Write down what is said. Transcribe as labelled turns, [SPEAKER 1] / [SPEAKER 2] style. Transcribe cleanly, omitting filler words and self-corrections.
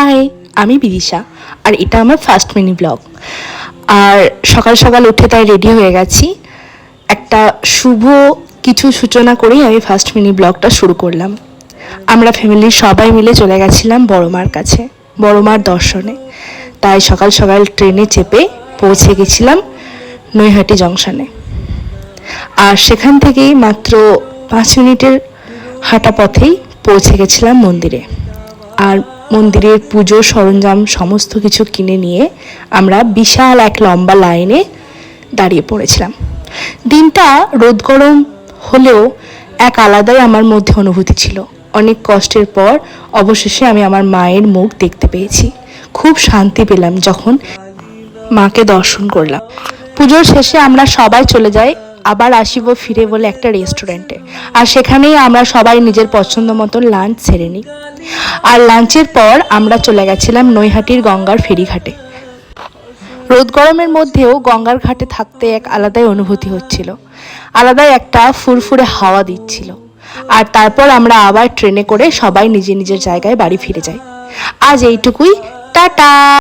[SPEAKER 1] High, আমি বিদিশা আর এটা আমার ফার্স্ট মিনি ব্লগ। আর সকাল সকাল উঠে তাই রেডি হয়ে গেছি। একটা শুভ কিছু সূচনা করেই আমি ফার্স্ট মিনি ব্লগটা শুরু করলাম। আমরা ফ্যামিলির সবাই মিলে চলে গেছিলাম বড় মার কাছে, বড় মার দর্শনে। তাই সকাল সকাল ট্রেনে চেপে পৌঁছে গেছিলাম নৈহাটি জংশনে। আর সেখান থেকেই মাত্র 5 মিনিটের হাঁটা পথেই পৌঁছে গেছিলাম মন্দিরে। আর মন্দিরের পুজোর সরঞ্জাম সমস্ত কিছু কিনে নিয়ে আমরা বিশাল এক লম্বা লাইনে দাঁড়িয়ে পড়েছিলাম। দিনটা রোদ গরম হলেও এক আলাদাই আমার মধ্যে অনুভূতি ছিল। অনেক কষ্টের পর অবশেষে আমি আমার মায়ের মুখ দেখতে পেয়েছি। খুব শান্তি পেলাম যখন মাকে দর্শন করলাম। পুজোর শেষে আমরা সবাই চলে যাই আবার আসিব ফিরে বলে একটা রেস্টুরেন্টে। আর সেখানেই আমরা সবাই নিজের পছন্দ মতো লাঞ্চ সেরে নিই। আর লাঞ্চের পর আমরা চলে গেছিলাম নৈহাটির গঙ্গার ফেরিঘাটে। রোদ গরমের মধ্যেও গঙ্গার ঘাটে থাকতে এক আলাদাই অনুভূতি হচ্ছিল, আলাদাই একটা ফুরফুরে হাওয়া দিচ্ছিল। আর তারপর আমরা আবার ট্রেনে করে সবাই নিজের নিজের জায়গায় বাড়ি ফিরে যাই। আজ এইটুকুই, টাটা।